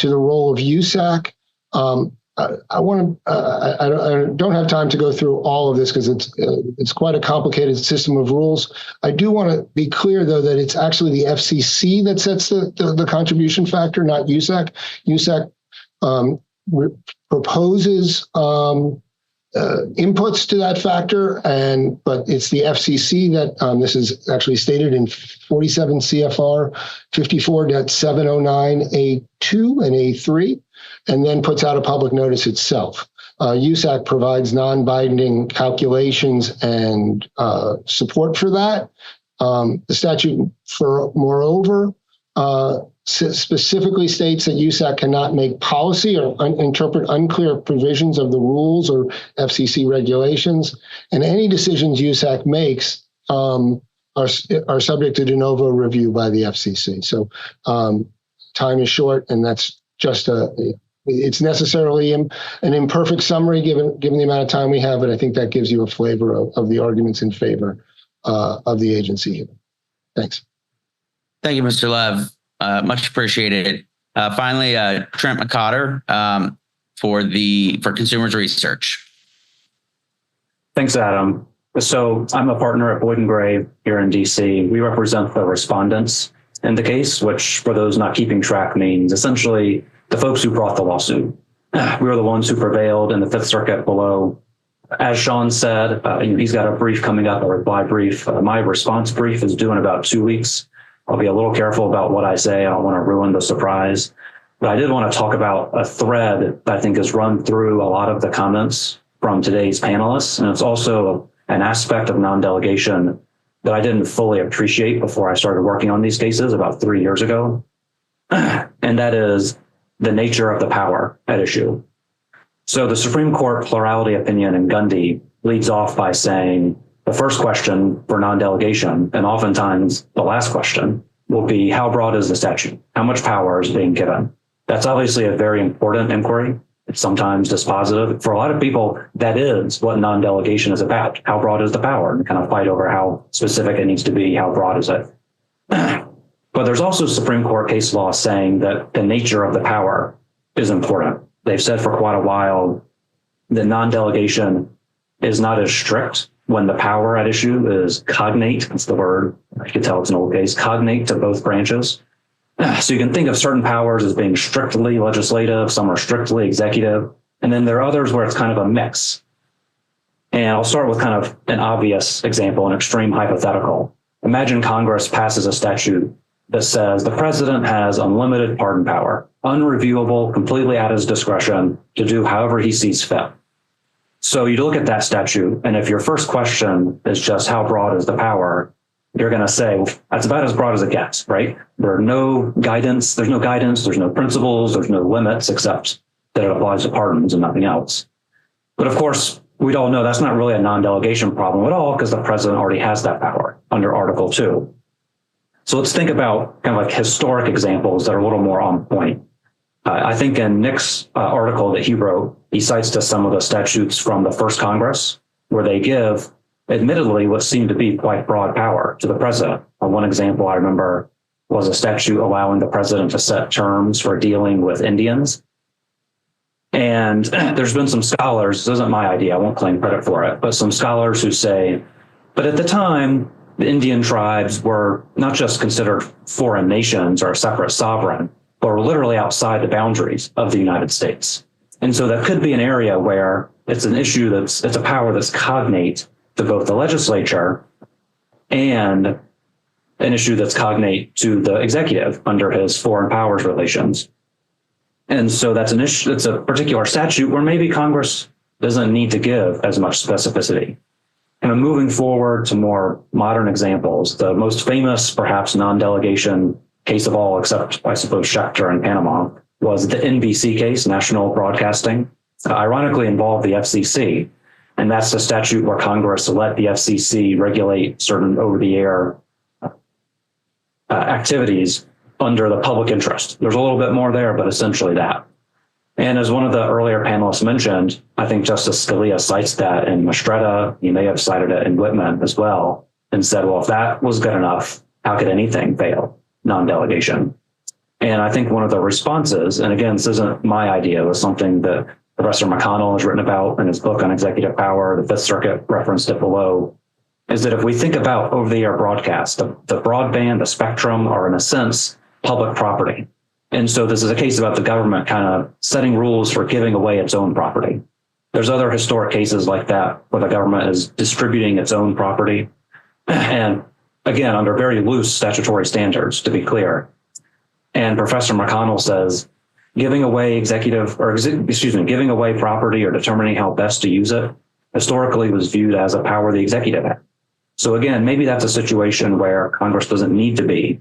role of USAC. I don't have time to go through all of this because it's quite a complicated system of rules. I do want to be clear, though, that it's actually the FCC that sets the contribution factor, not USAC. USAC proposes inputs to that factor, but it's the FCC that this is actually stated in 47 CFR 54.709A2 and A3, and then puts out a public notice itself. USAC provides non-binding calculations and support for that. The statute, moreover, specifically states that USAC cannot make policy or interpret unclear provisions of the rules or FCC regulations, and any decisions USAC makes are subject to de novo review by the FCC. So time is short, and that's just it's necessarily an imperfect summary given the amount of time we have, but I think that gives you a flavor of the arguments in favor of the agency here. Thanks. Thank you, Mr. Lev. Much appreciated. Finally, Trent McCotter for Consumers Research. Thanks, Adam. So I'm a partner at Boyd & Gray here in DC. We represent the respondents in the case, which for those not keeping track means essentially the folks who brought the lawsuit. We were the ones who prevailed in the Fifth Circuit below. As Sean said, he's got a brief coming up, a reply brief. My response brief is due in about 2 weeks. I'll be a little careful about what I say. I don't want to ruin the surprise. But I did want to talk about a thread that I think has run through a lot of the comments from today's panelists. And it's also an aspect of non-delegation that I didn't fully appreciate before I started working on these cases about 3 years ago. And that is the nature of the power at issue. So the Supreme Court plurality opinion in Gundy leads off by saying the first question for non-delegation, and oftentimes the last question, will be how broad is the statute? How much power is being given? That's obviously a very important inquiry. It's sometimes dispositive. For a lot of people, that is what non-delegation is about. How broad is the power? And kind of fight over how specific it needs to be, how broad is it? But there's also Supreme Court case law saying that the nature of the power is important. They've said for quite a while that non-delegation is not as strict when the power at issue is cognate. That's the word. I can tell it's an old case. Cognate to both branches. So you can think of certain powers as being strictly legislative, some are strictly executive, and then there are others where it's kind of a mix. And I'll start with kind of an obvious example, an extreme hypothetical. Imagine Congress passes a statute that says the president has unlimited pardon power, unreviewable, completely at his discretion to do however he sees fit. So you look at that statute, and if your first question is just how broad is the power, you're going to say, well, that's about as broad as it gets, right? There's no guidance, there's no principles, there's no limits, except that it applies to pardons and nothing else. But of course, we'd all know that's not really a non-delegation problem at all because the president already has that power under Article 2. So let's think about kind of like historic examples that are a little more on point. I think in Nick's article that he wrote, he cites to some of the statutes from the first Congress where they give, admittedly, what seemed to be quite broad power to the president. One example I remember was a statute allowing the president to set terms for dealing with Indians. And there's been some scholars, this isn't my idea, I won't claim credit for it, but some scholars who say, but at the time, the Indian tribes were not just considered foreign nations or a separate sovereign, but were literally outside the boundaries of the United States. And so that could be an area where it's an issue it's a power that's cognate to both the legislature and an issue that's cognate to the executive under his foreign powers relations. And so that's an issue, it's a particular statute where maybe Congress doesn't need to give as much specificity. And moving forward to more modern examples, the most famous, perhaps non-delegation case of all, except I suppose Schechter in Panama, was the NBC case, National Broadcasting. Ironically involved the FCC. And that's the statute where Congress let the FCC regulate certain over-the-air activities under the public interest. There's a little bit more there, but essentially that. And as one of the earlier panelists mentioned, I think Justice Scalia cites that in Mastretta. He may have cited it in Whitman as well, and said, well, if that was good enough, how could anything fail? Non-delegation. And I think one of the responses, and again, this isn't my idea, it was something that Professor McConnell has written about in his book on executive power, the Fifth Circuit referenced it below, is that if we think about over-the-air broadcast, the broadband, the spectrum are in a sense public property. And so this is a case about the government kind of setting rules for giving away its own property. There's other historic cases like that where the government is distributing its own property. And again, under very loose statutory standards, to be clear. And Professor McConnell says, giving away giving away property or determining how best to use it historically was viewed as a power the executive had. So again, maybe that's a situation where Congress doesn't need to be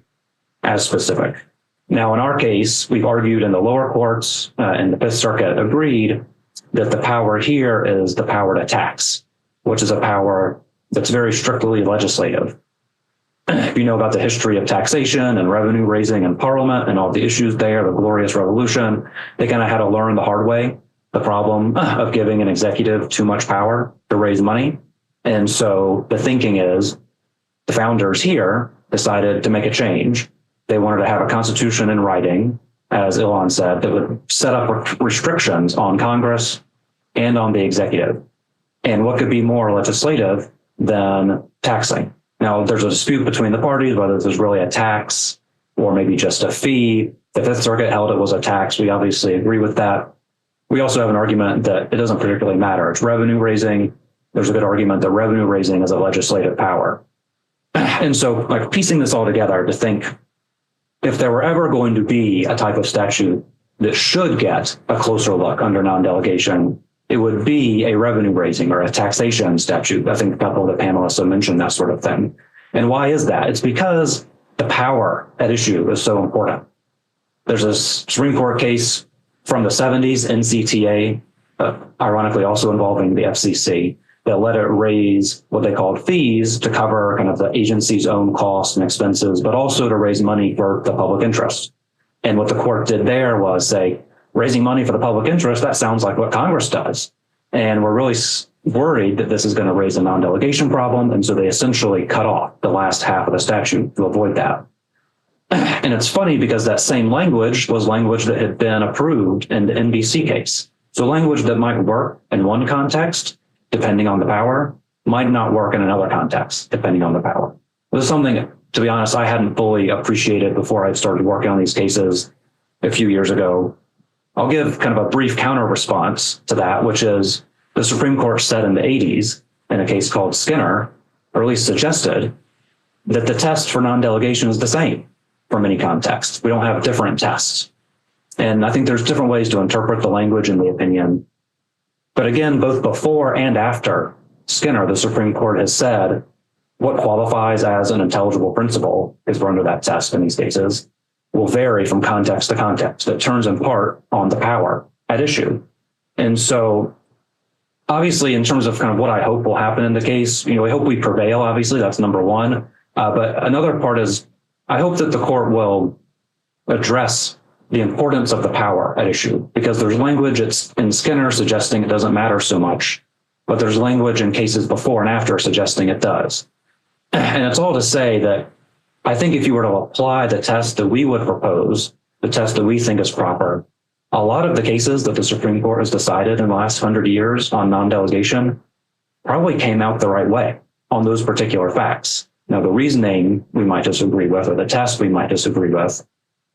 as specific. Now, in our case, we've argued in the lower courts and the Fifth Circuit agreed that the power here is the power to tax, which is a power that's very strictly legislative. If you know about the history of taxation and revenue raising in Parliament and all the issues there, the Glorious Revolution, they kind of had to learn the hard way, the problem of giving an executive too much power to raise money. And so the thinking is the founders here decided to make a change. They wanted to have a constitution in writing, as Ilan said, that would set up restrictions on Congress and on the executive. And what could be more legislative than taxing? Now, there's a dispute between the parties whether this is really a tax or maybe just a fee. The Fifth Circuit held it was a tax. We obviously agree with that. We also have an argument that it doesn't particularly matter. It's revenue raising. There's a good argument that revenue raising is a legislative power. And so, like, piecing this all together to think, if there were ever going to be a type of statute that should get a closer look under non-delegation, it would be a revenue raising or a taxation statute. I think a couple of the panelists have mentioned that sort of thing. And why is that? It's because the power at issue is so important. There's a Supreme Court case from the 70s, NCTA, ironically also involving the FCC, that let it raise what they called fees to cover kind of the agency's own costs and expenses, but also to raise money for the public interest. And what the court did there was say, raising money for the public interest, that sounds like what Congress does. And we're really worried that this is going to raise a non-delegation problem. And so they essentially cut off the last half of the statute to avoid that. And it's funny because that same language was language that had been approved in the NBC case. So language that might work in one context, depending on the power, might not work in another context, depending on the power. This is something, to be honest, I hadn't fully appreciated before I started working on these cases a few years ago. I'll give kind of a brief counter response to that, which is the Supreme Court said in the 80s in a case called Skinner, or at least suggested, that the test for non-delegation is the same for many contexts. We don't have different tests. And I think there's different ways to interpret the language in the opinion. But again, both before and after Skinner, the Supreme Court has said what qualifies as an intelligible principle, because we're under that test in these cases, will vary from context to context. It turns in part on the power at issue. And so obviously, in terms of kind of what I hope will happen in the case, I hope we prevail, obviously, that's number one. But another part is I hope that the court will address the importance of the power at issue, because there's language in Skinner suggesting it doesn't matter so much, but there's language in cases before and after suggesting it does. And it's all to say that I think if you were to apply the test that we would propose, the test that we think is proper, a lot of the cases that the Supreme Court has decided in the last 100 years on non-delegation probably came out the right way on those particular facts. Now, the reasoning we might disagree with, or the test we might disagree with,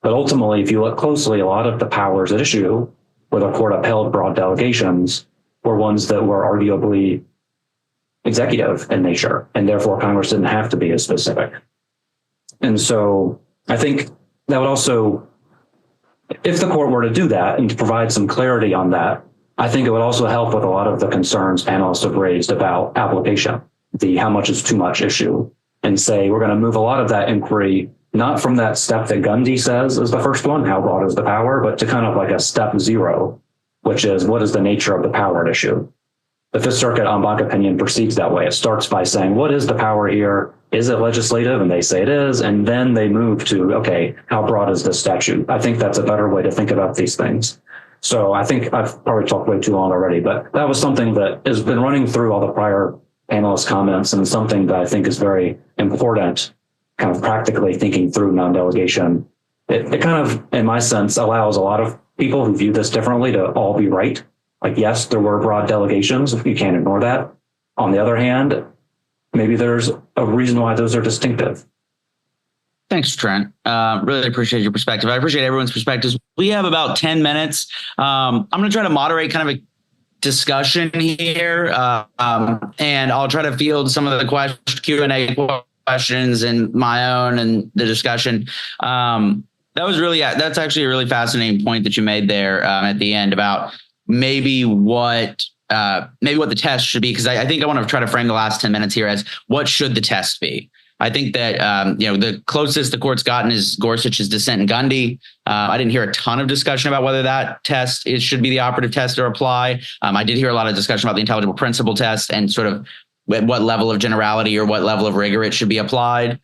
but ultimately, if you look closely, a lot of the powers at issue where the court upheld broad delegations were ones that were arguably executive in nature, and therefore Congress didn't have to be as specific. And so I think that would also, if the court were to do that and to provide some clarity on that, I think it would also help with a lot of the concerns panelists have raised about application, the how much is too much issue, and say we're going to move a lot of that inquiry not from that step that Gundy says is the first one, how broad is the power, but to kind of like a step zero, which is what is the nature of the power at issue. the Fifth Circuit en banc opinion proceeds that way. It starts by saying, what is the power here? Is it legislative? And they say it is. And then they move to, okay, how broad is this statute? I think that's a better way to think about these things. So I think I've probably talked way too long already, but that was something that has been running through all the prior panelists' comments and something that I think is very important, kind of practically thinking through non-delegation. It kind of, in my sense, allows a lot of people who view this differently to all be right. Like, yes, there were broad delegations. You can't ignore that. On the other hand, maybe there's a reason why those are distinctive. Thanks, Trent. Really appreciate your perspective. I appreciate everyone's perspectives. We have about 10 minutes. I'm going to try to moderate kind of a discussion here, and I'll try to field some of the Q&A questions and my own and the discussion. That's actually a really fascinating point that you made there at the end about maybe what the test should be, because I think I want to try to frame the last 10 minutes here as what should the test be. I think that the closest the court's gotten is Gorsuch's dissent in Gundy. I didn't hear a ton of discussion about whether that test should be the operative test to apply. I did hear a lot of discussion about the intelligible principle test and sort of what level of generality or what level of rigor it should be applied.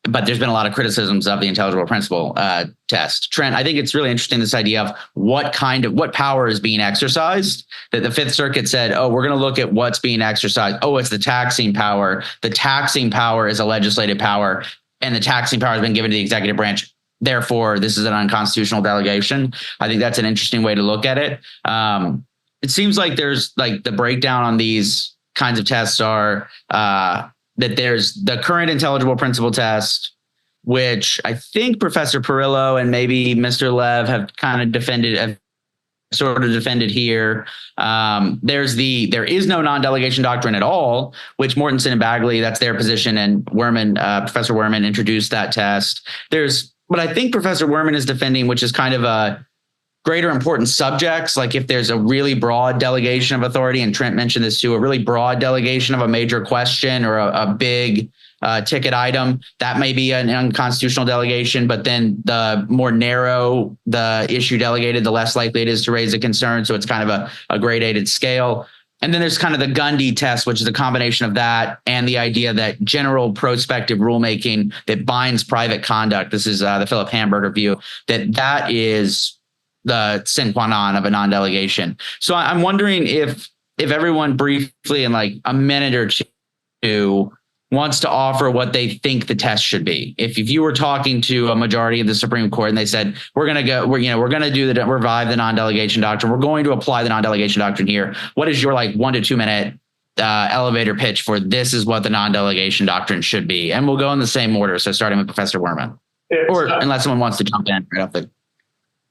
But there's been a lot of criticisms of the intelligible principle test. Trent, I think it's really interesting, this idea of what power is being exercised. That the Fifth Circuit said, oh, we're going to look at what's being exercised. Oh, it's the taxing power. The taxing power is a legislative power, and the taxing power has been given to the executive branch. Therefore, this is an unconstitutional delegation. I think that's an interesting way to look at it. It seems like there's like the breakdown on these kinds of tests are that there's the current intelligible principle test, which I think Professor Perillo and maybe Mr. Lev have kind of defended here. There is no non-delegation doctrine at all, which Mortensen and Bagley, that's their position, and Professor Werman introduced that test. But I think Professor Werman is defending, which is kind of a greater importance subjects, like if there's a really broad delegation of authority, and Trent mentioned this too, a really broad delegation of a major question or a big ticket item, that may be an unconstitutional delegation. But then the more narrow the issue delegated, the less likely it is to raise a concern. So it's kind of a gradated scale. And then there's kind of the Gundy test, which is a combination of that and the idea that general prospective rulemaking that binds private conduct. This is the Philip Hamburger view, that is the sine qua non of a non-delegation. So I'm wondering if everyone briefly in like a minute or two wants to offer what they think the test should be. If you were talking to a majority of the Supreme Court and they said, we're going to revive the non-delegation doctrine, we're going to apply the non-delegation doctrine here, what is your like 1 to 2 minute elevator pitch for this is what the non-delegation doctrine should be? And we'll go in the same order. So starting with Professor Werman, or unless someone wants to jump in right off the.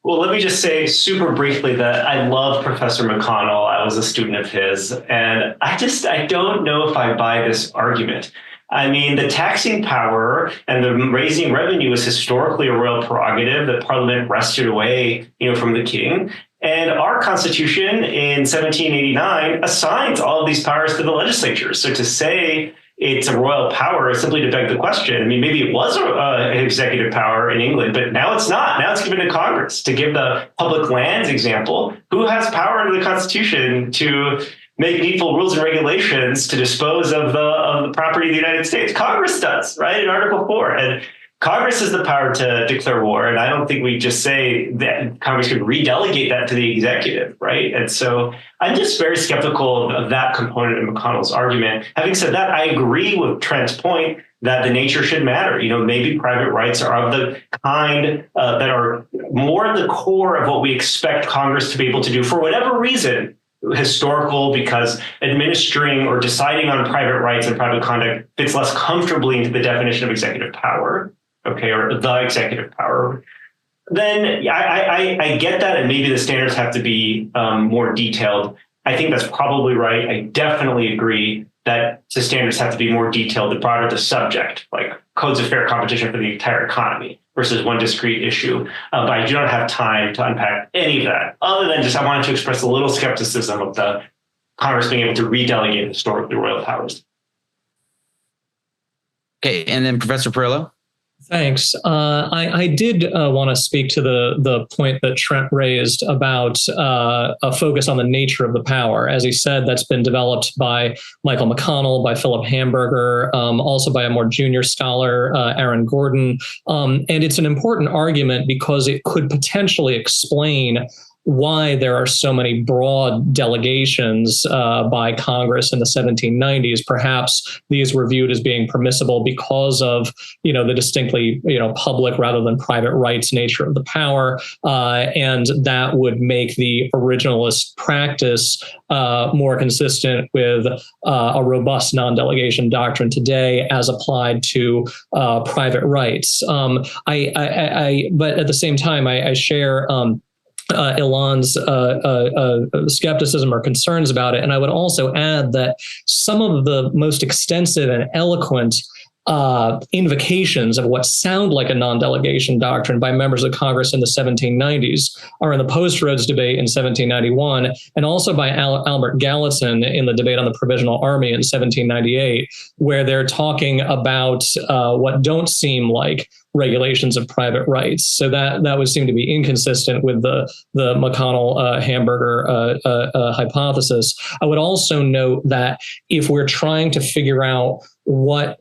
Well, let me just say super briefly that I love Professor McConnell. I was a student of his, and I don't know if I buy this argument. I mean, the taxing power and the raising revenue is historically a royal prerogative that Parliament wrested away, from the king. And our Constitution in 1789 assigns all of these powers to the legislature. So to say it's a royal power is simply to beg the question. I mean, maybe it was an executive power in England, but now it's not. Now it's given to Congress. To give the public lands example, who has power under the Constitution to make needful rules and regulations to dispose of the property of the United States? Congress does, right? In Article 4. And Congress has the power to declare war. And I don't think we just say that Congress could redelegate that to the executive, right? And so I'm just very skeptical of that component of McConnell's argument. Having said that, I agree with Trent's point that the nature should matter. Maybe private rights are of the kind that are more at the core of what we expect Congress to be able to do for whatever reason. Historical, because administering or deciding on private rights and private conduct fits less comfortably into the definition of executive power, or the executive power, then I get that, and maybe the standards have to be more detailed. I think that's probably right. I definitely agree that the standards have to be more detailed the broader the subject, like codes of fair competition for the entire economy versus one discrete issue. But I do not have time to unpack any of that, other than just I wanted to express a little skepticism of the Congress being able to redelegate historically royal powers. Okay, and then Professor Perillo? Thanks. I did want to speak to the point that Trent raised about a focus on the nature of the power. As he said, that's been developed by Michael McConnell, by Philip Hamburger, also by a more junior scholar, Aaron Gordon. And it's an important argument because it could potentially explain why there are so many broad delegations by Congress in the 1790s. Perhaps these were viewed as being permissible because of, the distinctly, public rather than private rights nature of the power. And that would make the originalist practice more consistent with a robust non-delegation doctrine today as applied to private rights. But at the same time, I share Ilan's skepticism or concerns about it. And I would also add that some of the most extensive and eloquent invocations of what sound like a non-delegation doctrine by members of Congress in the 1790s are in the Post-Rhodes debate in 1791, and also by Albert Gallatin in the debate on the Provisional Army in 1798, where they're talking about what don't seem like regulations of private rights. So that would seem to be inconsistent with the McConnell-Hamburger hypothesis. I would also note that if we're trying to figure out what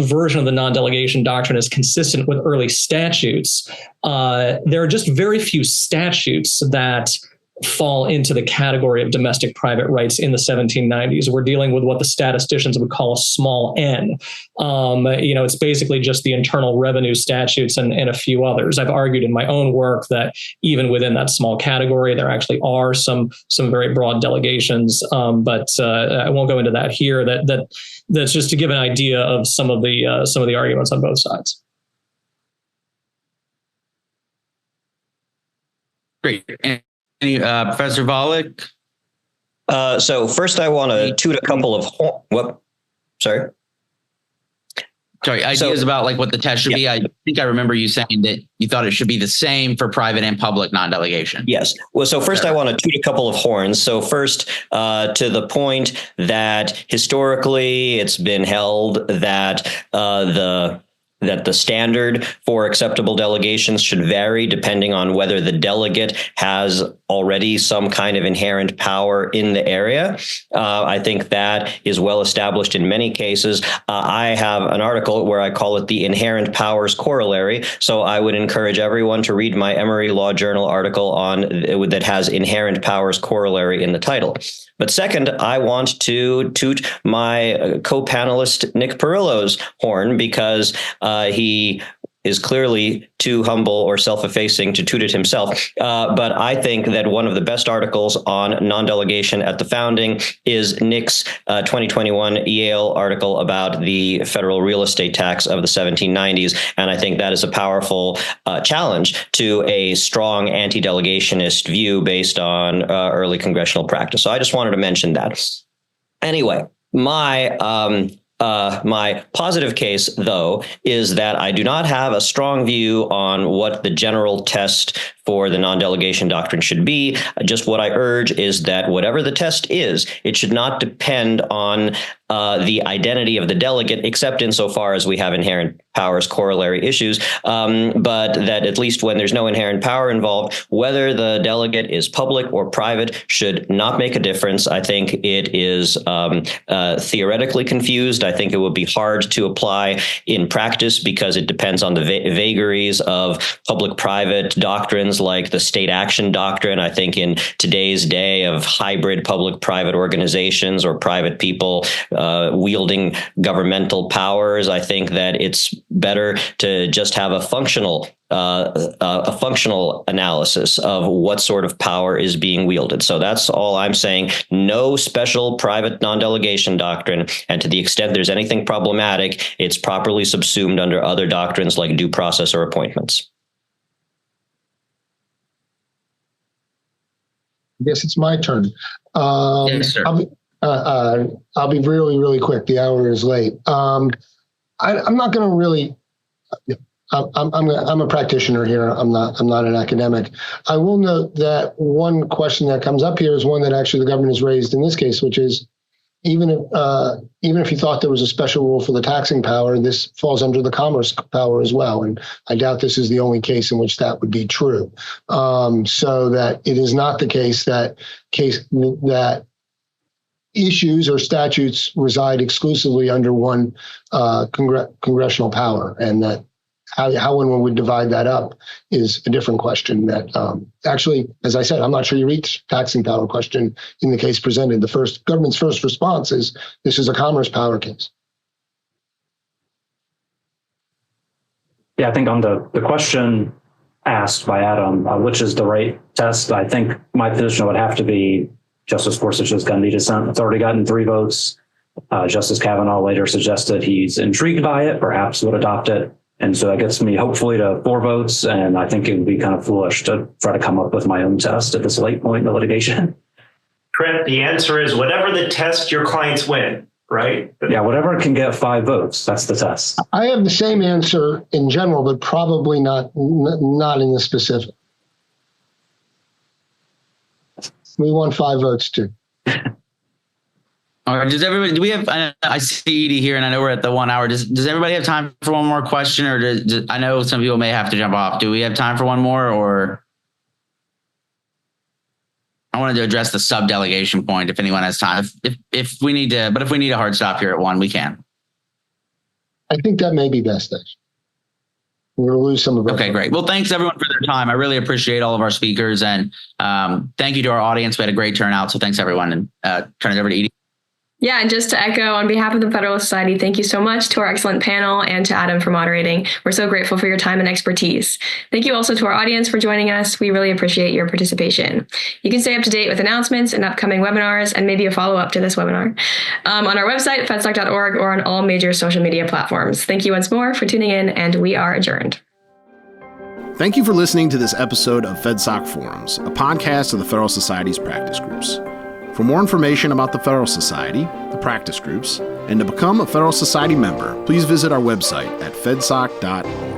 version of the non-delegation doctrine is consistent with early statutes, there are just very few statutes that fall into the category of domestic private rights in the 1790s. We're dealing with what the statisticians would call a small n. It's basically just the internal revenue statutes and a few others. I've argued in my own work that even within that small category, there actually are some very broad delegations, but I won't go into that here. That's just to give an idea of some of the arguments on both sides. Great. Professor Volek? So first I want to toot a couple of... Ideas about like what the test should be. I think I remember you saying that you thought it should be the same for private and public non-delegation. Yes. Well, so first I want to toot a couple of horns. So first, to the point that historically it's been held that the standard for acceptable delegations should vary depending on whether the delegate has already some kind of inherent power in the area. I think that is well established in many cases. I have an article where I call it the inherent powers corollary. So I would encourage everyone to read my Emory Law Journal article that has inherent powers corollary in the title. But second, I want to toot my co-panelist Nick Perillo's horn because he is clearly too humble or self-effacing to toot it himself. But I think that one of the best articles on non-delegation at the founding is Nick's 2021 Yale article about the federal real estate tax of the 1790s. And I think that is a powerful challenge to a strong anti-delegationist view based on early congressional practice. So I just wanted to mention that. Anyway, my positive case, though, is that I do not have a strong view on what the general test for the non-delegation doctrine should be. Just what I urge is that whatever the test is, it should not depend on the identity of the delegate, except insofar as we have inherent powers corollary issues, but that at least when there's no inherent power involved, whether the delegate is public or private should not make a difference. I think it is theoretically confused. I think it would be hard to apply in practice because it depends on the vagaries of public-private doctrines like the state action doctrine. I think in today's day of hybrid public-private organizations or private people wielding governmental powers, I think that it's better to just have a functional analysis of what sort of power is being wielded. So that's all I'm saying. No special private non-delegation doctrine. And to the extent there's anything problematic, it's properly subsumed under other doctrines like due process or appointments. I guess it's my turn. Yes, sir. I'll be really, really quick. The hour is late. I'm not going to really. I'm a practitioner here. I'm not an academic. I will note that one question that comes up here is one that actually the government has raised in this case, which is even if you thought there was a special rule for the taxing power, this falls under the commerce power as well. And I doubt this is the only case in which that would be true. So that it is not the case that issues or statutes reside exclusively under one congressional power, and that how one would divide that up is a different question that actually, as I said, I'm not sure you reach taxing power question in the case presented. The government's first response is this is a commerce power case. Yeah, I think on the question asked by Adam, which is the right test, I think my position would have to be Justice Gorsuch's gun dissent. It's already gotten 3 votes. Justice Kavanaugh later suggested he's intrigued by it, perhaps would adopt it. And so that gets me hopefully to 4 votes. And I think it would be kind of foolish to try to come up with my own test at this late point in the litigation. Trent, the answer is whatever the test your clients win, right? Yeah, whatever can get 5 votes. That's the test. I have the same answer in general, but probably not in the specific. We won 5 votes too. All right. Does everybody? Do we have? I see Edie here, and I know we're at the 1 hour. Does everybody have time for one more question, or I know some people may have to jump off. Do we have time for one more, or I wanted to address the sub-delegation point if anyone has time. If we need to, but if we need a hard stop here at 1, we can. I think that may be best. Actually, we're going to lose some of our. Okay, great. Well, thanks everyone for their time. I really appreciate all of our speakers, and thank you to our audience. We had a great turnout, so thanks everyone. And turn it over to Edie. Yeah, and just to echo on behalf of the Federalist Society, thank you so much to our excellent panel and to Adam for moderating. We're so grateful for your time and expertise. Thank you also to our audience for joining us. We really appreciate your participation. You can stay up to date with announcements and upcoming webinars and maybe a follow-up to this webinar on our website, fedsoc.org, or on all major social media platforms. Thank you once more for tuning in, and we are adjourned. Thank you for listening to this episode of FedSoc Forums, a podcast of the Federalist Society's practice groups. For more information about the Federalist Society, the practice groups, and to become a Federalist Society member, please visit our website at fedsoc.org.